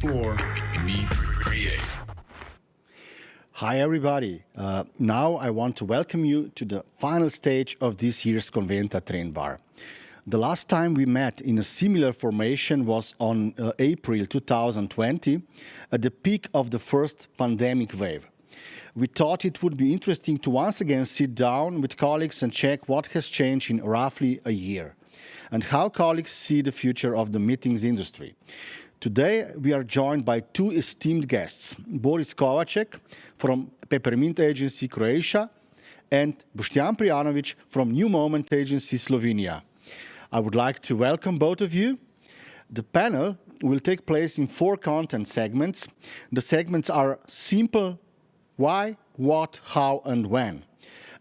Explore, meet, create. Hi everybody. Now I want to welcome you to the final stage of this year's Conventa Train Bar. The last time we met in a similar formation was on April 2020, at the peak of the first pandemic wave. We thought it would be interesting to once again sit down with colleagues and check what has changed in roughly a year, and how colleagues see the future of the meetings industry. Today we are joined by two esteemed guests, Boris Kovaček from Pepermint agency Croatia and Boštjan Prijanovič from New Moment agency Slovenia. I would like to welcome both of you. The panel will take place in 4 content segments. The segments are simple: why, what, how, and when.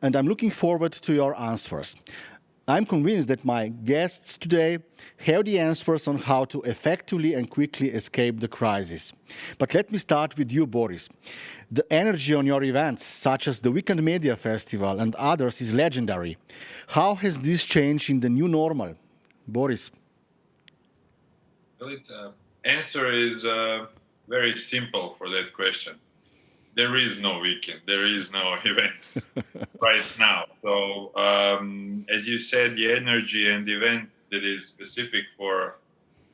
And I'm looking forward to your answers. I'm convinced that my guests today have the answers on how to effectively and quickly escape the crisis. But let me start with you, Boris. The energy on your events, such as the Weekend Media Festival and others, is legendary. How has this changed in the new normal? Boris. Well, answer is very simple for that question. There is no weekend. There is no events right now. So, as you said, the energy and the event that is specific for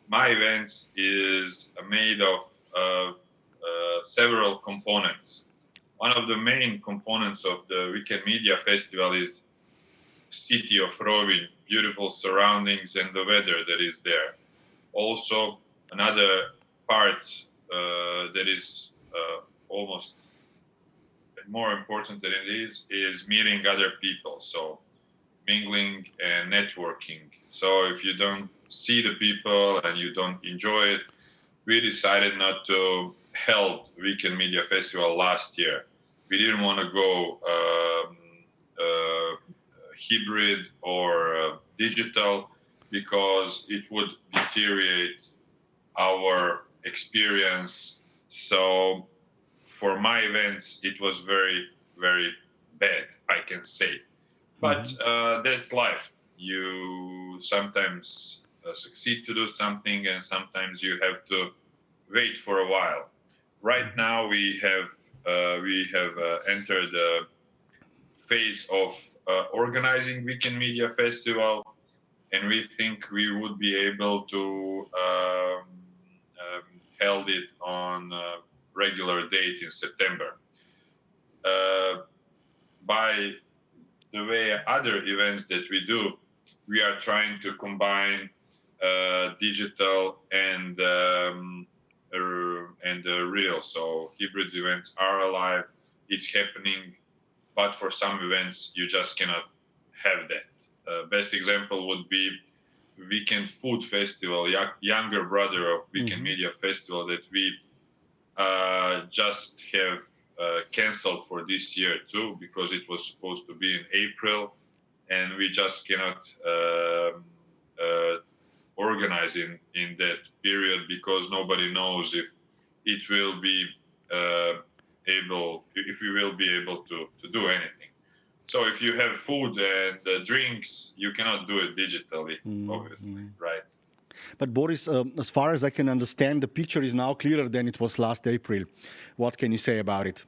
my events is made of several components. One of the main components of the Weekend Media Festival is city of Rovinj, beautiful surroundings and the weather that is there. Also, another part that is almost more important than it is meeting other people. So mingling and networking. So if you don't see the people and you don't enjoy it, we decided not to hold Weekend Media Festival last year. We didn't want to go hybrid or digital because it would deteriorate our experience. So for my events, it was very, very bad, I can say. But that's life. You sometimes succeed to do something, and sometimes you have to wait for a while. Right now, we have entered a phase of organizing Weekend Media Festival, and we think we would be able to held it on regular date in September. By the way, other events that we do, we are trying to combine digital and real. So hybrid events are alive, it's happening, but for some events you just cannot have that. Best example would be Weekend Food Festival, younger brother of Weekend Media Festival, that we just have canceled for this year too, because it was supposed to be in April, and we just cannot organize in that period because nobody knows if it will be if we will be able to do anything. So if you have food and drinks, you cannot do it digitally, obviously, right? But Boris, as far as I can understand, the picture is now clearer than it was last April. What can you say about it?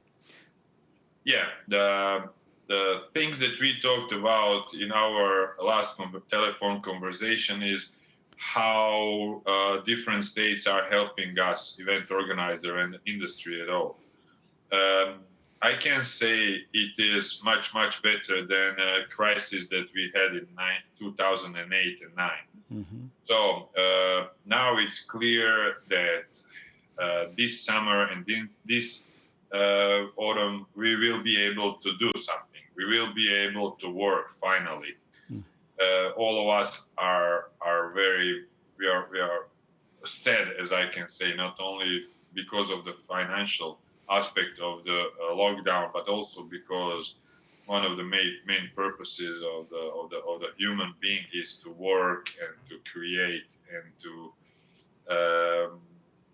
Yeah, the things that we talked about in our last telephone conversation is how different states are helping us, event organizer and industry at all. I can say it is much, much better than a crisis that we had in 2008 and 9. So now it's clear that this summer and this autumn, we will be able to do something. We will be able to work finally. All of us are we are sad, as I can say, not only because of the financial aspect of the lockdown, but also because one of the main purposes of the human being is to work and to create and to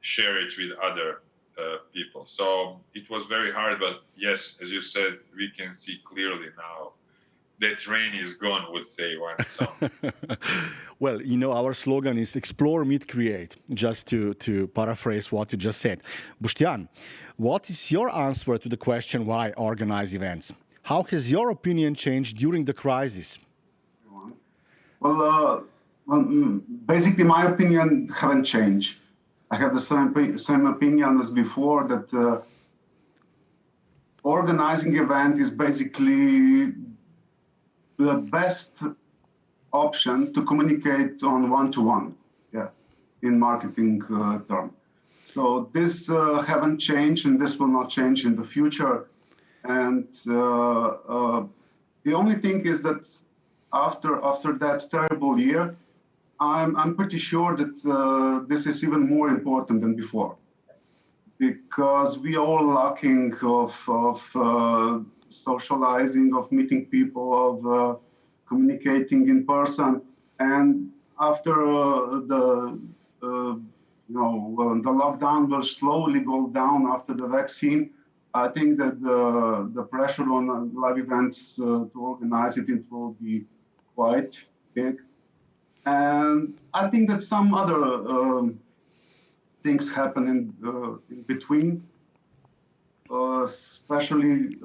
share it with other people. So it was very hard, but yes, as you said, we can see clearly now that rain is gone, would say one song. Well, our slogan is explore, meet, create, just to paraphrase what you just said. Boštjan, what is your answer to the question why organize events? How has your opinion changed during the crisis? Well, basically, my opinion haven't changed. I have the same opinion as before, that organizing event is basically the best option to communicate on one-to-one, in marketing term. So this haven't changed, and this will not change in the future. And the only thing is that after that terrible year, I'm pretty sure that this is even more important than before, because we are all lacking of socializing, of meeting people, of communicating in person. And after the lockdown will slowly go down after the vaccine, I think that the pressure on live events to organize it will be quite big. And I think that some other things happen in between, especially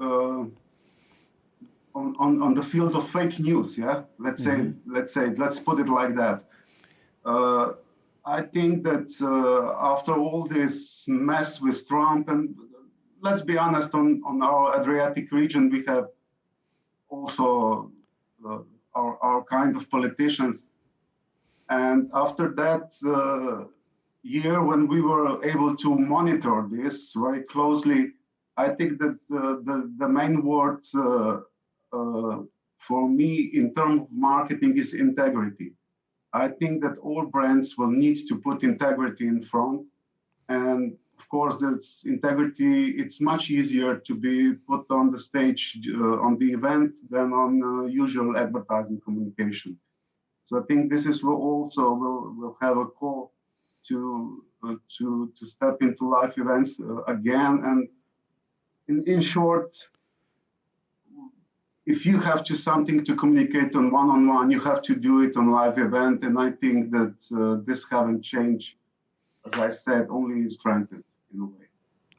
on the field of fake news. Yeah, let's put it like that. I think that after all this mess with Trump, and let's be honest, on our Adriatic region, we have also our kind of politicians. And after that year, when we were able to monitor this very closely, I think that the main word for me in terms of marketing is integrity. I think that all brands will need to put integrity in front. And of course, that's integrity. It's much easier to be put on the stage on the event than on usual advertising communication. So I think this is will have a call to step into live events again. And in short, if you have something to communicate on one-on-one, you have to do it on live event. And I think that this haven't changed, as I said, only strengthened in a way.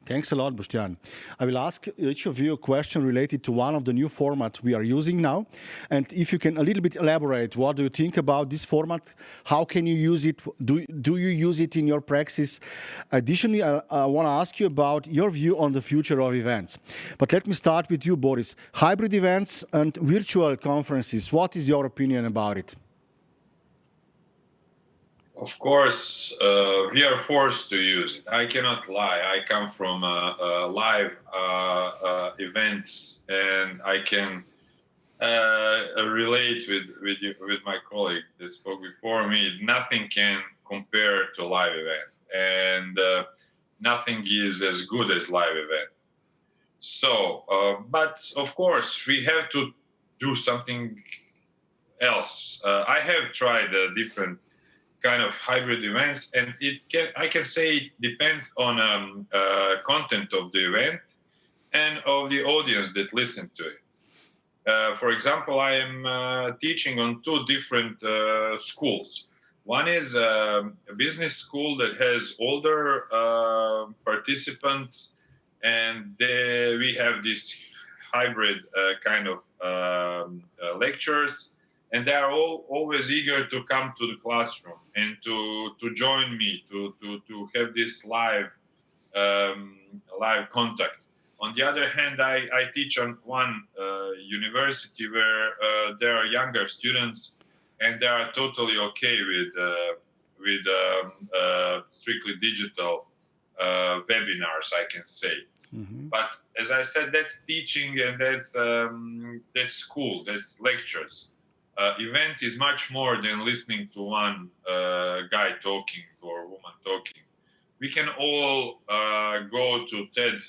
Thanks a lot, Boštjan. I will ask each of you a question related to one of the new formats we are using now. And if you can a little bit elaborate, what do you think about this format? How can you use it? Do you use it in your practice? Additionally, I want to ask you about your view on the future of events. But let me start with you, Boris. Hybrid events and virtual conferences, what is your opinion about it? Of course, we are forced to use it. I cannot lie. I come from live events, and I can relate with my colleague that spoke before me. Nothing can compare to live event, and nothing is as good as live event. So, but of course, we have to do something else. I have tried different kind of hybrid events, and I can say it depends on content of the event and of the audience that listen to it. For example, I am teaching on two different schools. One is a business school that has older participants, and we have this hybrid kind of lectures. And they are always eager to come to the classroom and to join me, to have this live contact. On the other hand, I teach on one university where there are younger students, and they are totally okay with strictly digital webinars, I can say. Mm-hmm. But as I said, that's teaching, and that's school, that's lectures. Event is much more than listening to one guy talking or woman talking. We can all go to TED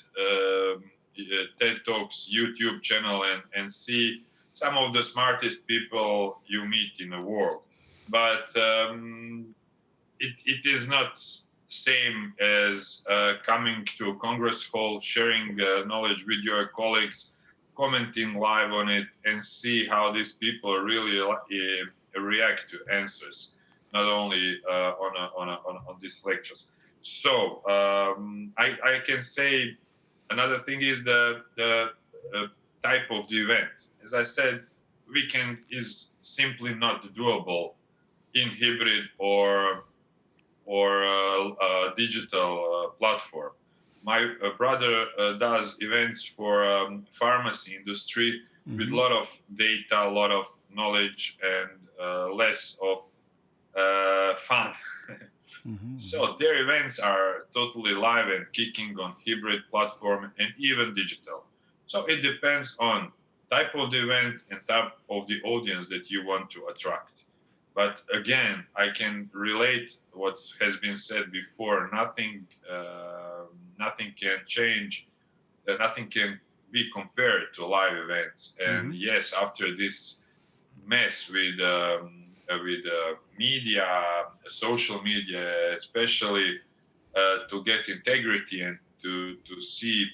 Talks YouTube channel and see some of the smartest people you meet in the world. But it is not same as coming to a Congress hall, sharing knowledge with your colleagues, commenting live on it and see how these people really react to answers, not only on these lectures. So I can say another thing is the type of the event. As I said, weekend is simply not doable in hybrid or digital platform. My brother does events for pharmacy industry with a lot of data, a lot of knowledge, and less of fun. So their events are totally live and kicking on hybrid platform and even digital. So it depends on type of the event and type of the audience that you want to attract. But again, I can relate what has been said before. Nothing can change. Nothing can be compared to live events. And yes, after this mess with media, social media, especially to get integrity and to see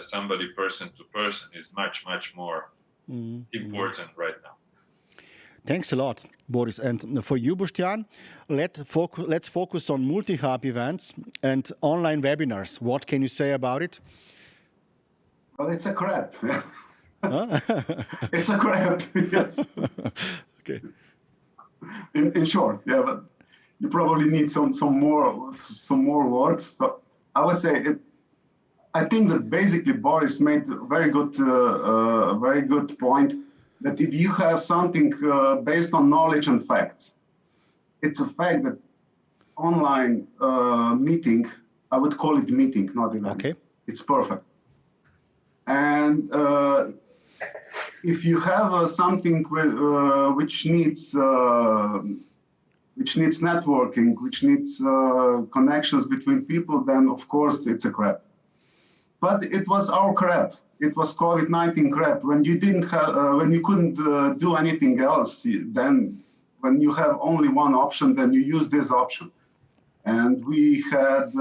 somebody person to person is much more important right now. Thanks a lot, Boris. And for you, Boštjan, let's focus on multi-hub events and online webinars. What can you say about it? Well, it's a crap. It's a crap, yes. Okay. In short, yeah, but you probably need some more words. But I would say I think that basically Boris made a very good point. That if you have something based on knowledge and facts, it's a fact that online meeting, I would call it meeting, not event. Okay. It's perfect. And if you have something which needs networking, which needs connections between people, then of course it's a crap. But it was our crap. It was COVID-19 crap. When you couldn't do anything else, then when you have only one option, then you use this option. And we had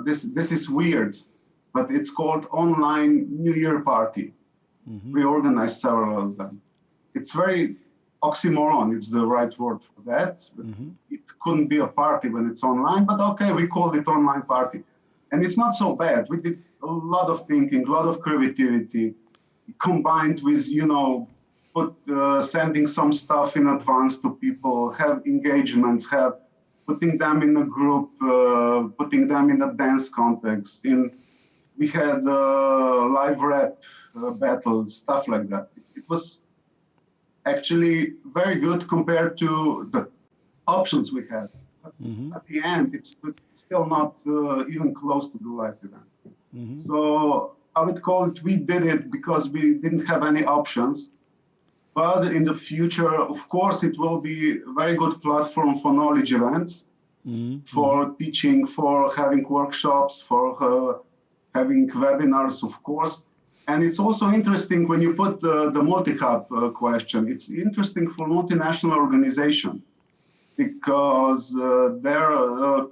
this is weird, but it's called online New Year party. We organized several of them. It's very oxymoron. It's the right word for that. It couldn't be a party when it's online, but okay, we called it online party. And it's not so bad. We did a lot of thinking, a lot of creativity, combined with, sending some stuff in advance to people, have engagements, putting them in a group, putting them in a dance context. We had live rap battles, stuff like that. It was actually very good compared to the options we had. At the end, it's still not even close to the live event. So I would call it, we did it because we didn't have any options. But in the future, of course, it will be a very good platform for knowledge events, for teaching, for having workshops, for having webinars, of course. And it's also interesting when you put the multi-hub question. It's interesting for multinational organization, because their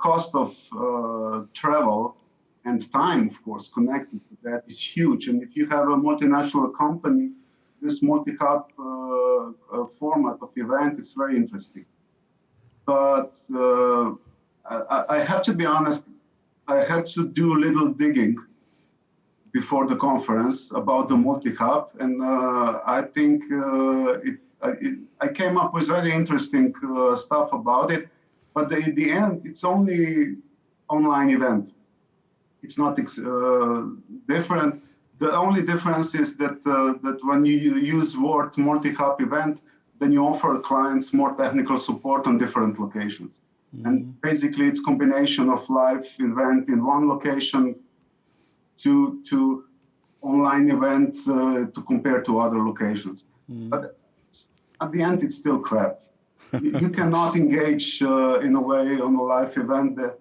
cost of travel and time, of course, connected to that is huge. And if you have a multinational company, this multi-hub format of event is very interesting. But I have to be honest, I had to do a little digging before the conference about the multi-hub, and I think I came up with very interesting stuff about it, but in the end, it's only online event. It's not different. The only difference is that when you use word multi-hub event, then you offer clients more technical support on different locations. And basically, it's combination of live event in one location to online event to compare to other locations. But at the end, it's still crap. You cannot engage in a way on a live event that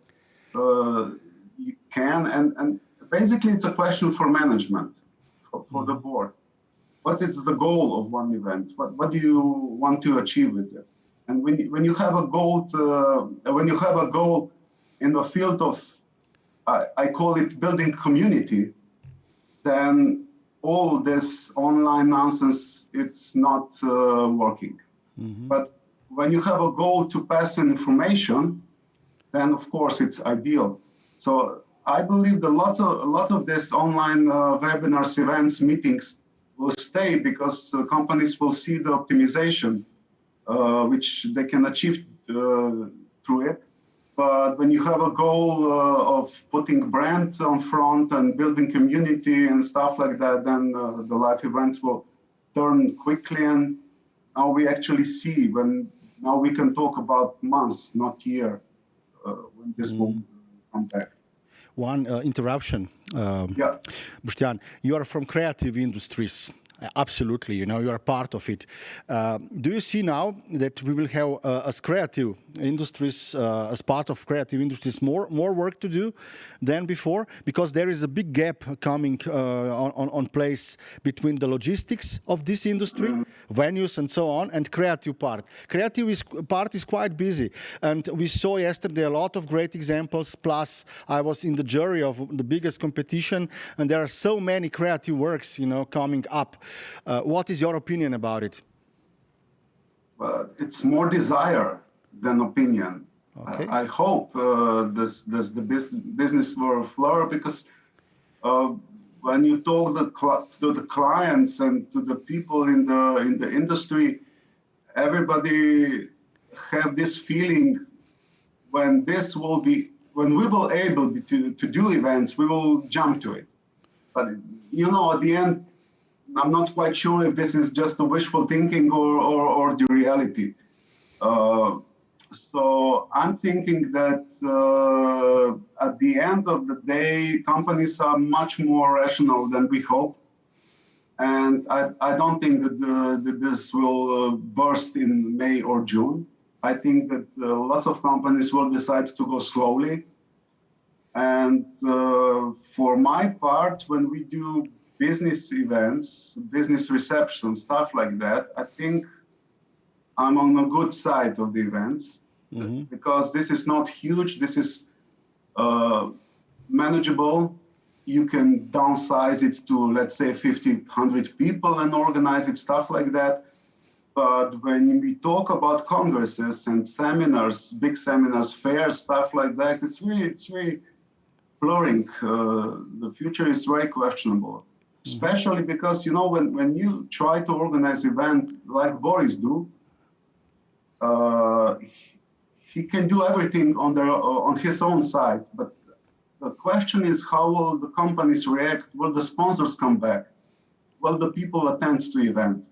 you can. And basically, it's a question for management, for the board. What is the goal of one event? What do you want to achieve with it? And when you have a goal, in the field of, I call it building community, then all this online nonsense, it's not working. But when you have a goal to pass in information, then of course it's ideal. So I believe that a lot of this online webinars, events, meetings will stay because companies will see the optimization which they can achieve through it. But when you have a goal of putting brand on front and building community and stuff like that, then the live events will turn quickly. And now we actually see now we can talk about months, not year, when this will come back. One interruption. Yeah. Boštjan, you are from creative industries. Absolutely, you are part of it. Do you see now that we will have, as creative industries, as part of creative industries, more work to do than before? Because there is a big gap coming on place between the logistics of this industry, venues and so on, and creative part. Creative part is quite busy. And we saw yesterday a lot of great examples, plus I was in the jury of the biggest competition, and there are so many creative works, coming up. What is your opinion about it? Well, it's more desire than opinion. Okay. I hope the business will flourish because when you talk to the clients and to the people in the industry, everybody have this feeling when we will able to do events, we will jump to it. But at the end, I'm not quite sure if this is just a wishful thinking or the reality. So I'm thinking that at the end of the day, companies are much more rational than we hope. And I don't think that this will burst in May or June. I think that lots of companies will decide to go slowly. And for my part, when we do business events, business reception, stuff like that, I think I'm on the good side of the events because this is not huge. This is manageable. You can downsize it to, let's say, 50, 100 people and organize it, stuff like that. But when we talk about congresses and seminars, big seminars, fairs, stuff like that, it's really blurring. The future is very questionable. Especially because, when you try to organize event like Boris do, he can do everything on his own side. But the question is, how will the companies react? Will the sponsors come back? Will the people attend to the event?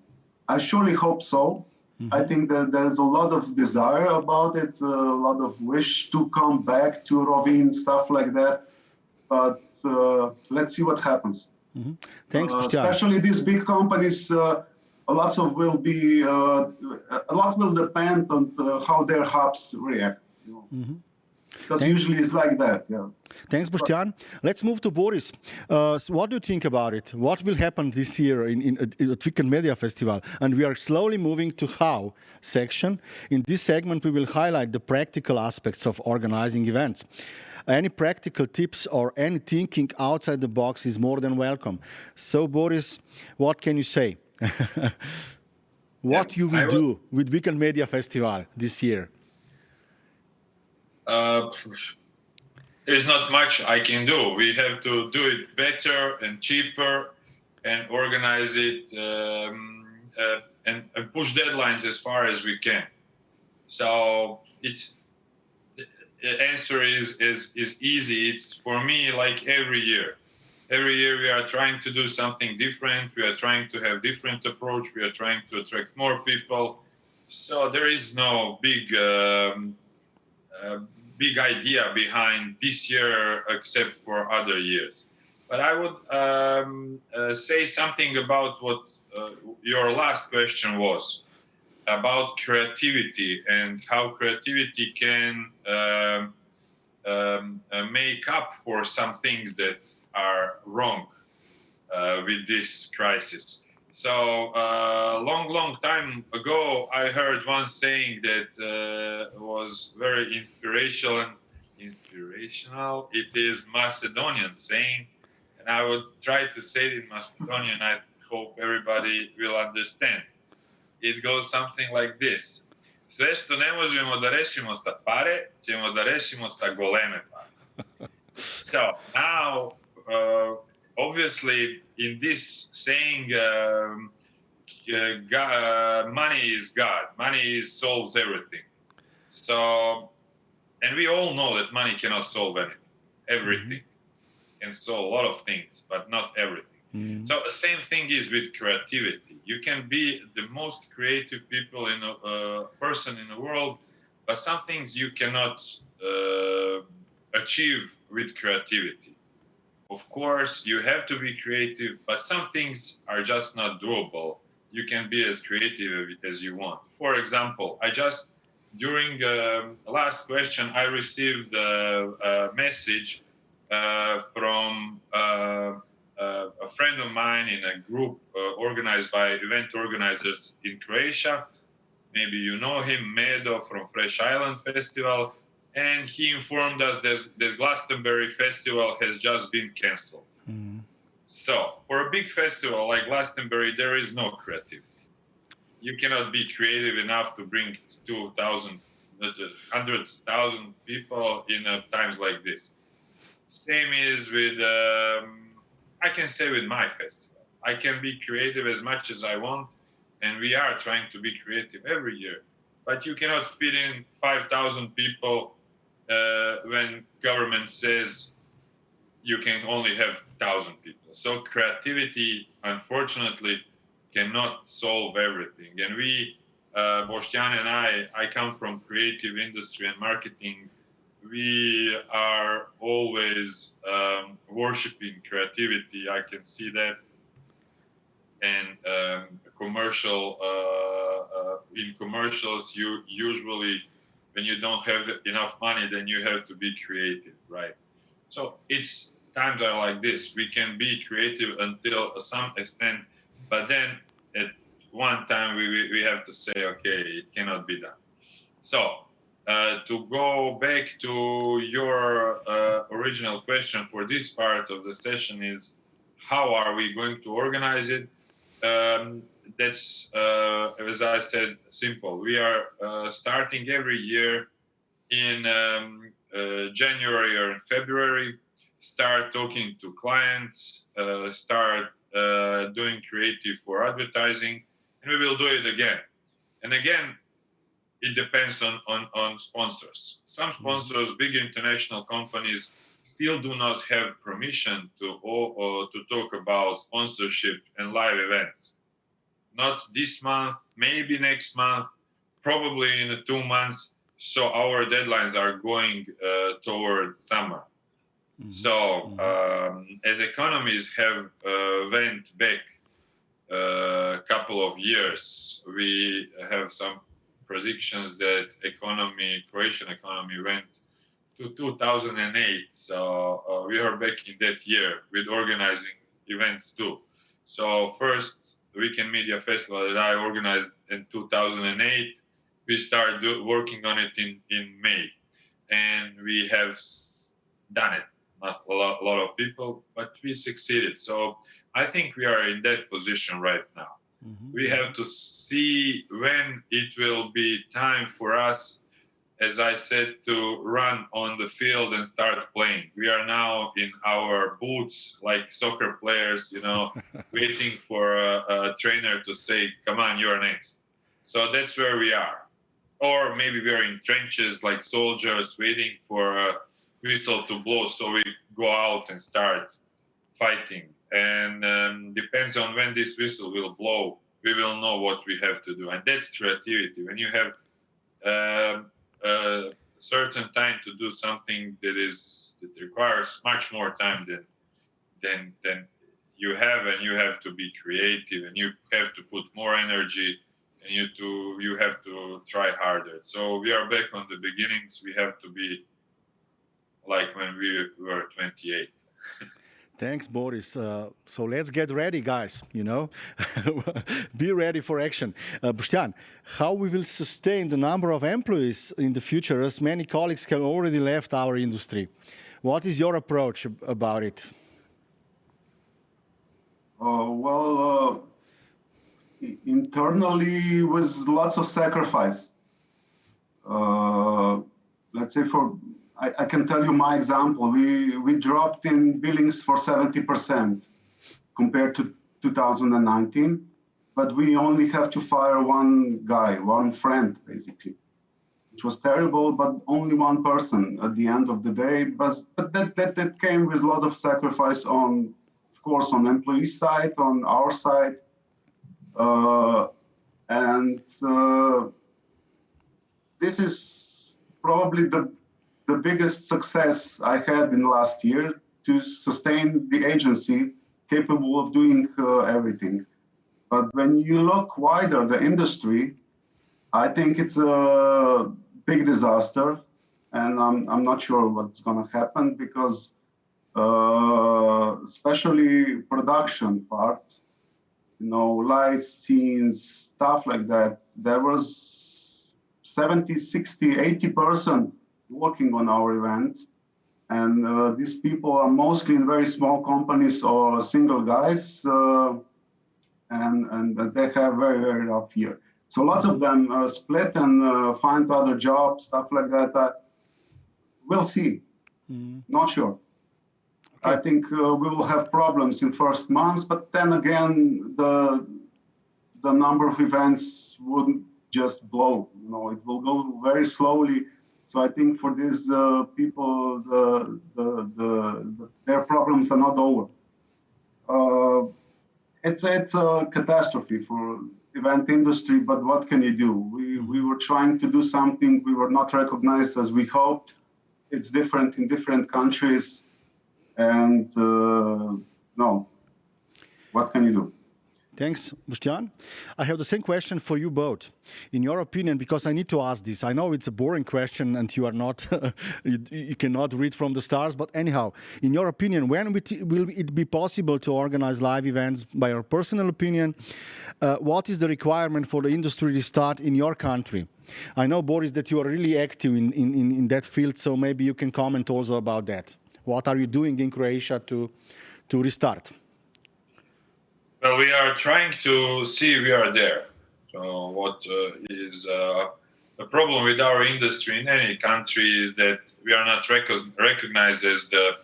I surely hope so. I think that there's a lot of desire about it, a lot of wish to come back to Rovin, stuff like that. But let's see what happens. Thanks, Boštjan. Especially these big companies, a lot will depend on how their hubs react. Because usually it's like that. Yeah. Thanks, Boštjan. Let's move to Boris. So what do you think about it? What will happen this year at Weekend Media Festival? And we are slowly moving to how section. In this segment, we will highlight the practical aspects of organizing events. Any practical tips or any thinking outside the box is more than welcome. So, Boris, what can you say? What you will do with Weekend Media Festival this year? There's not much I can do. We have to do it better and cheaper and organize it and push deadlines as far as we can. So the answer is easy. It's for me like every year. Every year we are trying to do something different. We are trying to have different approach. We are trying to attract more people. So there is no big idea behind this year except for other years. But I would say something about what your last question was about creativity and how creativity can make up for some things that are wrong with this crisis. So long time ago, I heard one saying that was very inspirational. It is Macedonian saying, And I would try to say it in Macedonian. I hope everybody will understand. It goes something like this. Sve što ne možemo da rešimo sa pare, ćemo da rešimo sa goleme pare. So now, obviously, in this saying, money is God. Money solves everything. So, and we all know that money cannot solve anything. Everything can solve a lot of things, but not everything. So the same thing is with creativity. You can be the most creative person in the world, but some things you cannot achieve with creativity. Of course, you have to be creative, but some things are just not doable. You can be as creative as you want. For example, during last question, I received a message from a friend of mine in a group organized by event organizers in Croatia. Maybe you know him, Medo from Fresh Island Festival. And he informed us that the Glastonbury Festival has just been cancelled. So, for a big festival like Glastonbury, there is no creativity. You cannot be creative enough to bring 2,000, 100,000 people in times like this. Same is with, I can say with my festival. I can be creative as much as I want, and we are trying to be creative every year. But you cannot fit in 5,000 people when government says you can only have 1,000 people. So creativity, unfortunately, cannot solve everything. And we, Boštjan and I come from creative industry and marketing. We are always worshiping creativity. I can see that. And in commercials, you usually, when you don't have enough money, then you have to be creative, right? So it's times are like this. We can be creative until some extent, but then at one time we have to say, okay, it cannot be done. So to go back to your original question for this part of the session is, how are we going to organize it? That's, as I said, simple. We are starting every year in January or in February, start talking to clients, start doing creative for advertising, and we will do it again. And again, it depends on sponsors. Some sponsors, big international companies, still do not have permission to talk about sponsorship and live events. Not this month, maybe next month, probably in 2 months. So our deadlines are going toward summer. So as economies have went back a couple of years, we have some predictions that Croatian economy went to 2008. So we are back in that year with organizing events too. So first Weekend Media Festival that I organized in 2008, we started working on it in May. And we have done it. Not a lot of people, but we succeeded. So I think we are in that position right now. We have to see when it will be time for us, as I said, to run on the field and start playing. We are now in our boots like soccer players, waiting for a trainer to say, come on, you're next. So that's where we are. Or maybe we are in trenches like soldiers waiting for a whistle to blow so we go out and start fighting. And depends on when this whistle will blow, we will know what we have to do. And that's creativity. When you have a certain time to do something that requires much more time than you have, and you have to be creative, and you have to put more energy, and you have to try harder. So we are back on the beginnings. We have to be like when we were 28. Thanks, Boris. So let's get ready, guys, Be ready for action. Boštjan, how we will sustain the number of employees in the future, as many colleagues have already left our industry? What is your approach about it? Internally with lots of sacrifice. Let's say I can tell you my example. We dropped in billings for 70% compared to 2019, but we only have to fire one guy, one friend, basically. It was terrible, but only one person at the end of the day. But that came with a lot of sacrifice on, of course, on employee side, on our side. This is probably the biggest success I had in the last year, to sustain the agency capable of doing everything. But when you look wider, the industry, I think it's a big disaster, and I'm not sure what's going to happen, because especially production part, lights, scenes, stuff like that, there was 70, 60, 80% working on our events. And these people are mostly in very small companies or single guys, and they have very, very rough year. So lots of them split and find other jobs, stuff like that. We'll see. Not sure. Okay. I think we will have problems in first months, but then again, the number of events wouldn't just blow. It will go very slowly. So I think for these people, their problems are not over. It's a catastrophe for event industry, but what can you do? We were trying to do something. We were not recognized as we hoped. It's different in different countries. And no, what can you do? Thanks, Boštjan. I have the same question for you both. In your opinion, because I need to ask this, I know it's a boring question and you are not, you cannot read from the stars, but anyhow, in your opinion, when will it be possible to organize live events? By your personal opinion, what is the requirement for the industry to start in your country? I know, Boris, that you are really active in that field, so maybe you can comment also about that. What are you doing in Croatia to restart? Well, we are trying to see we are there. So what is a problem with our industry in any country is that we are not recognized as the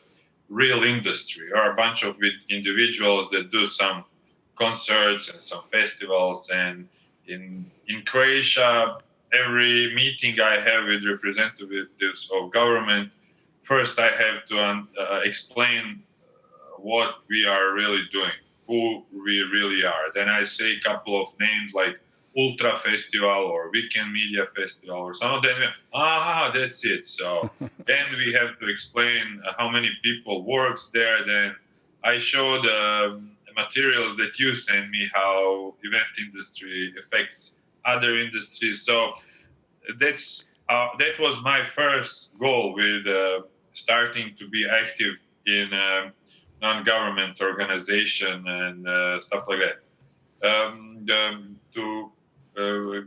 real industry. There are a bunch of individuals that do some concerts and some festivals. And in Croatia, every meeting I have with representatives of government, first I have to explain what we are really doing, who we really are. Then I say a couple of names like Ultra Festival or Weekend Media Festival or some of them. That's it. So then we have to explain how many people works there. Then I show the materials that you send me, how event industry affects other industries. So that was my first goal with starting to be active in non-government organization and stuff like that. To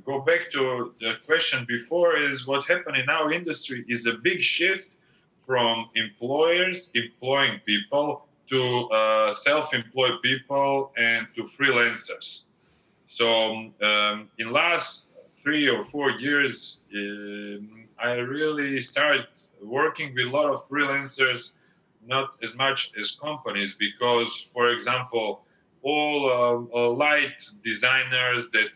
go back to the question before, is what happened in our industry is a big shift from employers employing people to self-employed people and to freelancers. So in last 3 or 4 years, I really started working with a lot of freelancers, not as much as companies, because, for example, all light designers that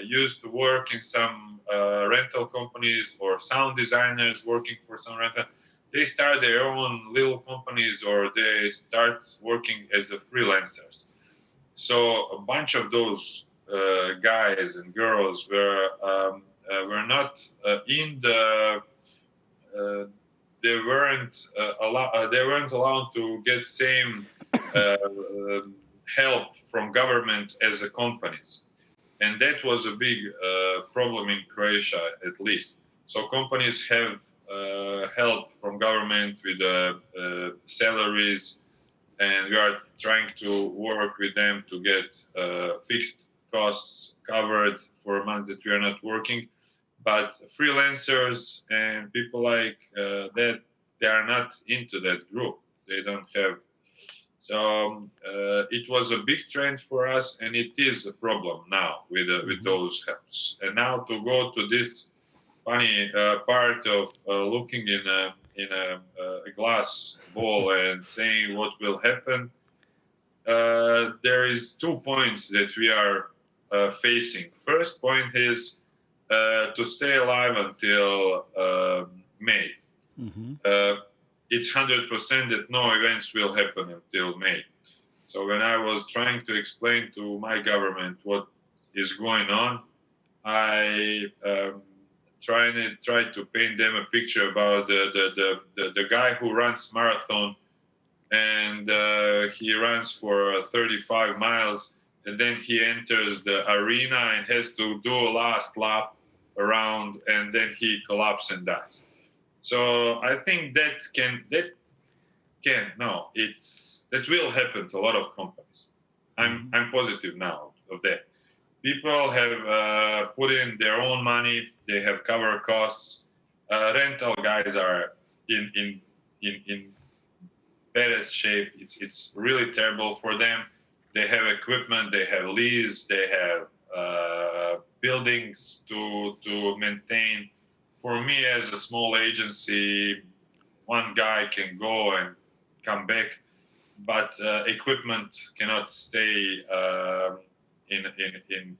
used to work in some rental companies, or sound designers working for some rental, they start their own little companies, or they start working as a freelancers. So a bunch of those guys and girls were not in the they weren't allowed to get same help from government as the companies, and that was a big problem in Croatia, at least. So companies have help from government with salaries, and we are trying to work with them to get fixed costs covered for months that we are not working. But freelancers and people like that, they are not into that group. They don't have So it was a big trend for us, and it is a problem now with those helps. And now to go to this funny part of looking in a glass bowl and saying what will happen, there is 2 points that we are facing. First point is to stay alive until May. It's 100% that no events will happen until May. So when I was trying to explain to my government what is going on, I tried to paint them a picture about the guy who runs marathon, and he runs for 35 miles, and then he enters the arena and has to do a last lap around, and then he collapses and dies. So I think that will happen to a lot of companies. I'm positive now of that. People have put in their own money. They have covered costs. Rental guys are in baddest shape. It's really terrible for them. They have equipment. They have lease. They have buildings to maintain. For me, as a small agency, one guy can go and come back, but equipment cannot stay in.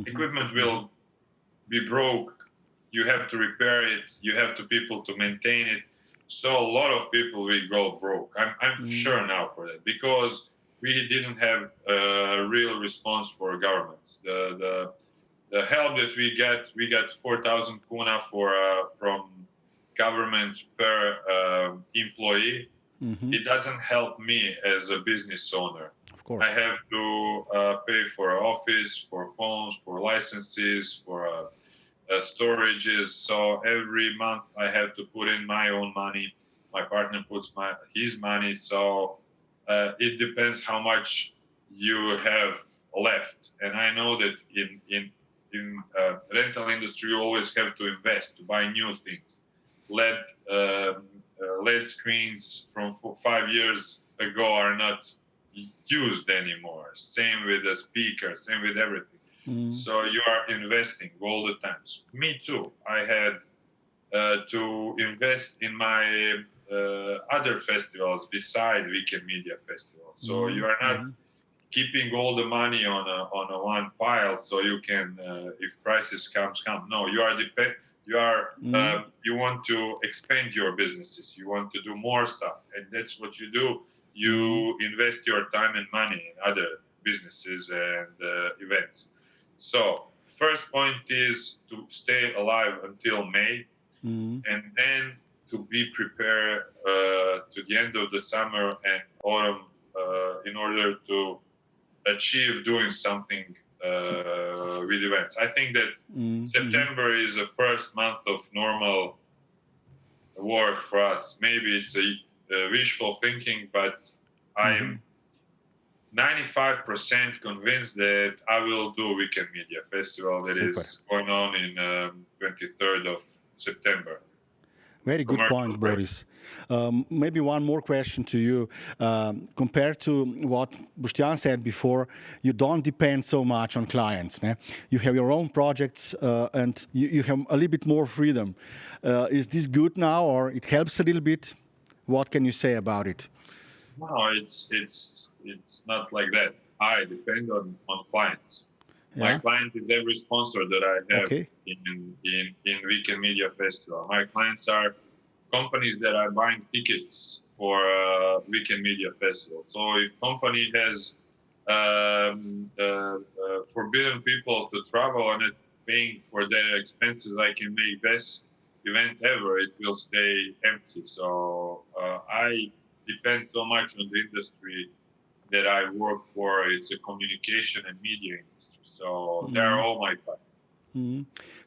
Equipment will be broke. You have to repair it. You have to people to maintain it. So a lot of people will go broke. I'm sure now for that, because we didn't have a real response for governments. The help that we got 4,000 kuna from government per employee. It doesn't help me as a business owner. Of course. I have to pay for office, for phones, for licenses, for storages. So every month I have to put in my own money. My partner puts his money. So it depends how much you have left. And I know that in rental industry, you always have to invest to buy new things. LED screens from 5 years ago are not used anymore. Same with the speaker, same with everything. So you are investing all the time. Me too. I had to invest in my other festivals beside Weekend Media Festival. So you are not keeping all the money on a one pile, so you can, if crisis come. No, you are you want to expand your businesses. You want to do more stuff, and that's what you do. You invest your time and money in other businesses and events. So first point is to stay alive until May, and then to be prepared to the end of the summer and autumn in order to achieve doing something with events. I think that September is the first month of normal work for us. Maybe it's a wishful thinking, but I'm 95% convinced that I will do Weekend Media Festival that is going on in 23rd of September. Very good point, Boris. Maybe one more question to you. Compared to what Boštjan said before, you don't depend so much on clients. Ne? You have your own projects and you have a little bit more freedom. Is this good now, or it helps a little bit? What can you say about it? No, it's not like that. I depend on clients. Yeah. My client is every sponsor that I have in Weekend Media Festival. My clients are companies that are buying tickets for Weekend Media Festival. So if company has forbidden people to travel and paying for their expenses, I can make best event ever. It will stay empty. So I depend so much on the industry that I work for. It's a communication and media industry. So they're all my clients.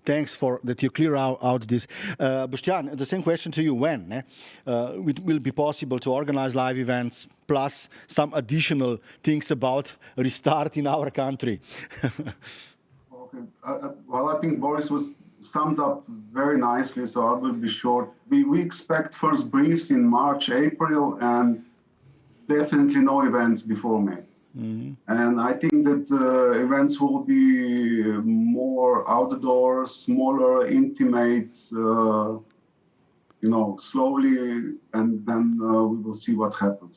Thanks for that you clear out this. Boštjan, the same question to you. When it will be possible to organize live events plus some additional things about restart in our country? Okay. Well, I think Boris was summed up very nicely, so I will be short. We expect first briefs in March, April, and definitely no events before May. And I think that events will be more outdoors, smaller, intimate, slowly, and then we will see what happens.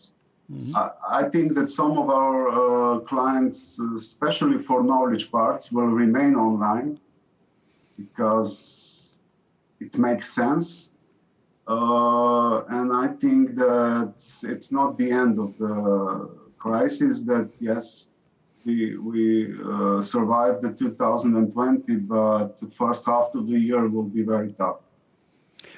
I think that some of our clients, especially for knowledge parts, will remain online because it makes sense. And I think that it's not the end of the crisis, that yes, we survived the 2020, but the first half of the year will be very tough.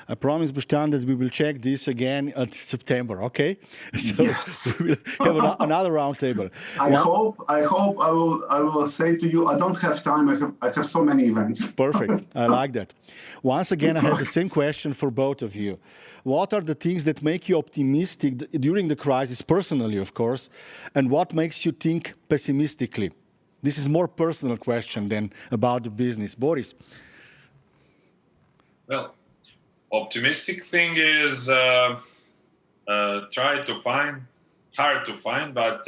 I promise, Boštjan, that we will check this again in September, okay? So yes. we will have another roundtable. I hope I will say to you, I don't have time. I have so many events. Perfect. I like that. Once again, I have the same question for both of you. What are the things that make you optimistic during the crisis, personally, of course, and what makes you think pessimistically? This is more personal question than about the business. Boris? Well, optimistic thing is hard to find, but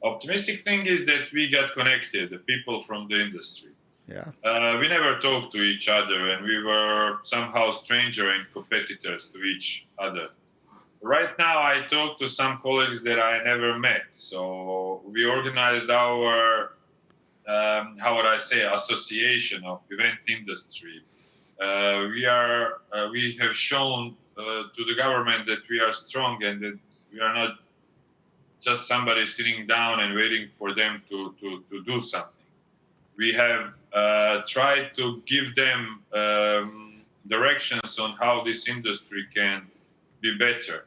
optimistic thing is that we got connected, the people from the industry. Yeah. We never talked to each other, and we were somehow stranger and competitors to each other. Right now, I talk to some colleagues that I never met. So we organized our, association of event industry. We have shown to the government that we are strong and that we are not just somebody sitting down and waiting for them to do something. We have tried to give them directions on how this industry can be better.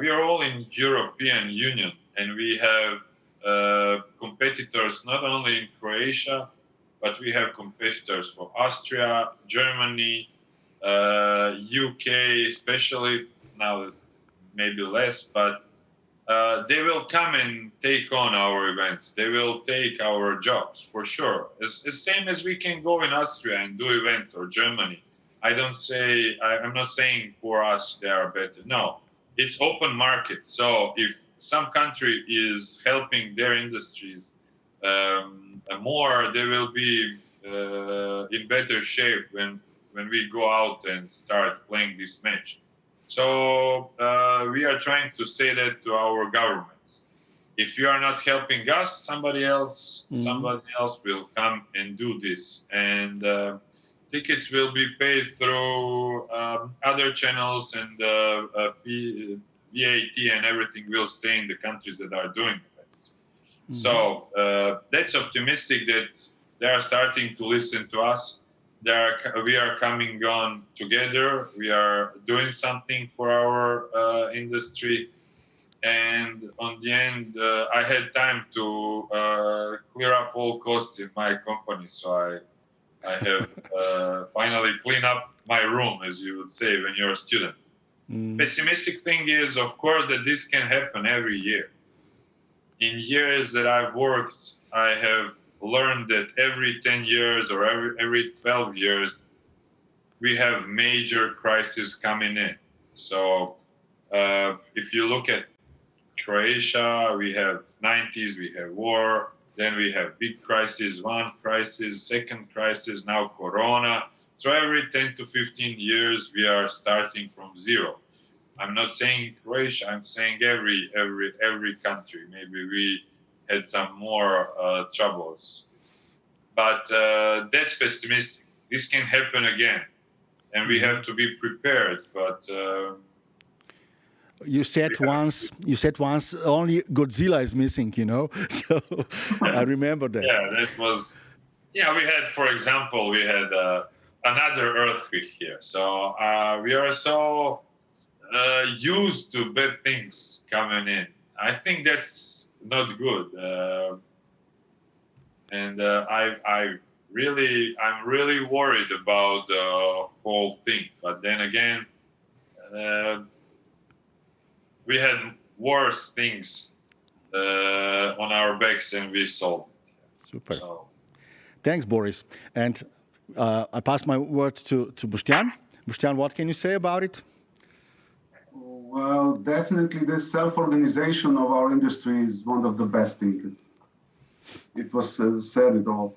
We are all in European Union, and we have competitors not only in Croatia, but we have competitors for Austria, Germany, UK, especially now maybe less, but they will come and take on our events. They will take our jobs for sure. It's the same as we can go in Austria and do events, or Germany. I'm not saying for us they are better. No, it's open market. So if some country is helping their industries more, they will be in better shape when we go out and start playing this match. So we are trying to say that to our governments. If you are not helping us, somebody else will come and do this. And tickets will be paid through other channels, and VAT and everything will stay in the countries that are doing events. So that's optimistic that they are starting to listen to us. We are coming on together. We are doing something for our industry. And on the end, I had time to clear up all costs in my company. So I have finally cleaned up my room, as you would say when you're a student. Pessimistic thing is, of course, that this can happen every year. In years that I've worked, I have learned that every 10 years or every 12 years, we have major crises coming in. So if you look at Croatia, we have 90s, we have war, then we have big crisis, one crisis, second crisis, now Corona. So every 10 to 15 years, we are starting from zero. I'm not saying Croatia, I'm saying every country. Maybe we had some more troubles. But that's pessimistic. This can happen again. And we have to be prepared. But you said once only Godzilla is missing, So I remember that. Yeah, that was. Yeah, we had, for example, another earthquake here. So we are so used to bad things coming in. I think that's not good. And I'm really worried about the whole thing. But then again, we had worse things on our backs and we solved it. Super. So. Thanks, Boris. And I pass my word to Boštjan. Boštjan, what can you say about it? Well, definitely this self-organization of our industry is one of the best things. It was said it all.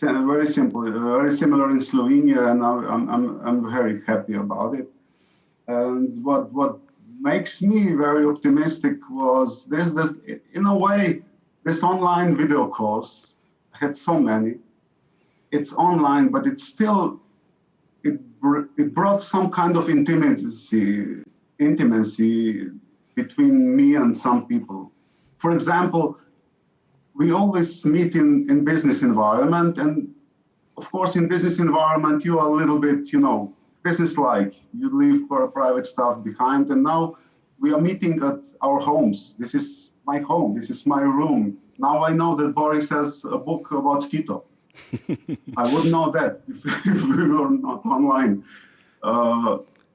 Very simple, very similar in Slovenia, and I'm very happy about it. And what makes me very optimistic was this in a way, this online video calls. I had so many. It's online, but it's still it brought some kind of intimacy between me and some people. For example, we always meet in business environment, and of course in business environment you are a little bit, business-like. You leave private stuff behind, and now we are meeting at our homes. This is my home. This is my room. Now I know that Boris has a book about Quito. I wouldn't know that if we were not online.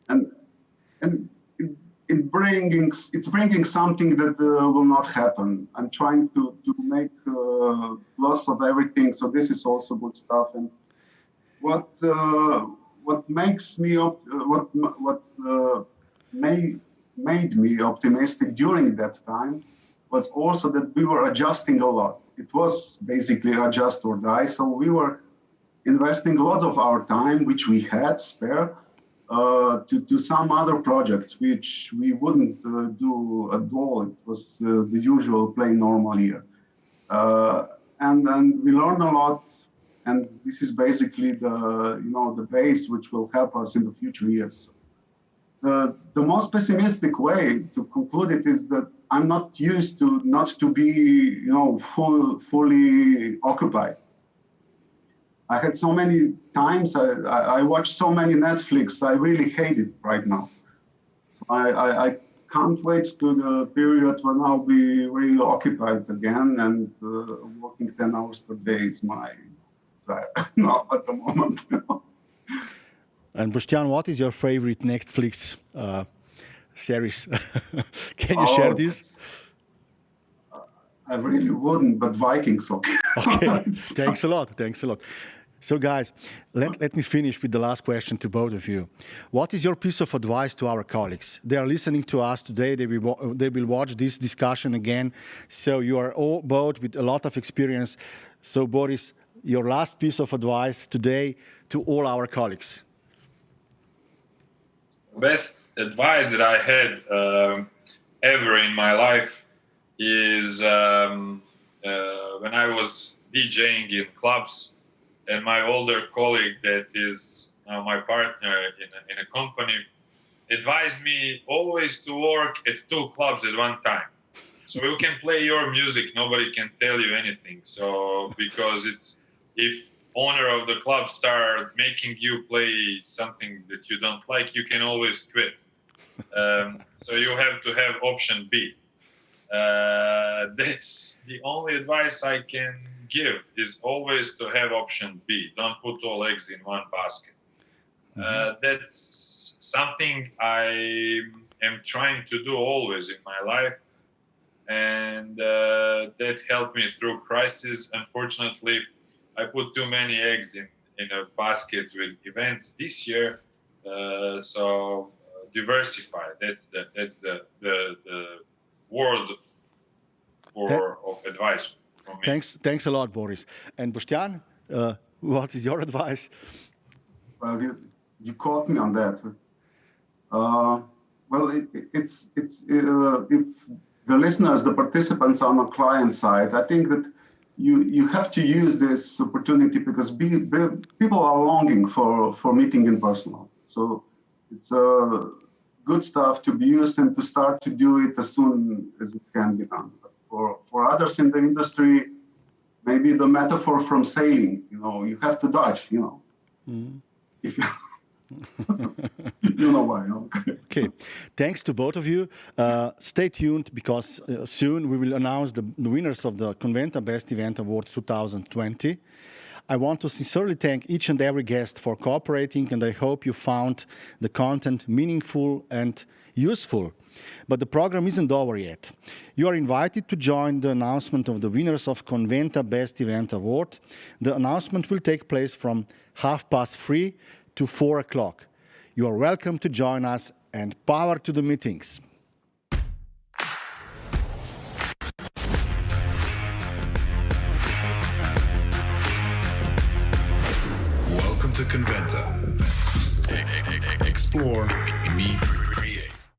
And it's bringing something that will not happen. I'm trying to make loss of everything. So this is also good stuff. And what makes me made me optimistic during that time was also that we were adjusting a lot. It was basically adjust or die. So we were investing lots of our time, which we had spare, to some other projects, which we wouldn't do at all. It was the usual plain normal year. And we learned a lot. And this is basically the base which will help us in the future years. The most pessimistic way to conclude it is that I'm not used to not to be, fully occupied. I had so many times, I watched so many Netflix, I really hate it right now. So I can't wait to the period when I'll be really occupied again, and working 10 hours per day is my desire. Not at the moment. And Boštjan, what is your favorite Netflix series? Can you share this? I really wouldn't, but Vikings. Okay. Thanks a lot. So guys, let me finish with the last question to both of you. What is your piece of advice to our colleagues? They are listening to us today. They will watch this discussion again. So you are all both with a lot of experience. So Boris, your last piece of advice today to all our colleagues. Best advice that I had ever in my life is when I was DJing in clubs, and my older colleague that is now my partner in a company advised me always to work at 2 clubs at one time. So you can play your music, nobody can tell you anything. So because if owner of the club start making you play something that you don't like, you can always quit. So you have to have option B. That's the only advice I can give, is always to have option B. Don't put all eggs in one basket. That's something I am trying to do always in my life, and that helped me through crisis. Unfortunately, I put too many eggs in a basket with events this year, so diversify. That's the word of advice from me. Thanks a lot, Boris. And Boštjan, what is your advice? Well, you caught me on that. Well, it's if the listeners, the participants are on the client side, I think that you have to use this opportunity because people are longing for meeting in person. So it's good stuff to be used and to start to do it as soon as it can be done. But for others in the industry, maybe the metaphor from sailing, you have to dodge, If you you know why. Okay. Thanks to both of you. Stay tuned because soon we will announce the winners of the Conventa Best Event Award 2020. I want to sincerely thank each and every guest for cooperating, and I hope you found the content meaningful and useful. But the program isn't over yet. You are invited to join the announcement of the winners of Conventa Best Event Award. The announcement will take place from 3:30 to 4 o'clock. You are welcome to join us, and power to the meetings. to Conventa. Explore, meet, create.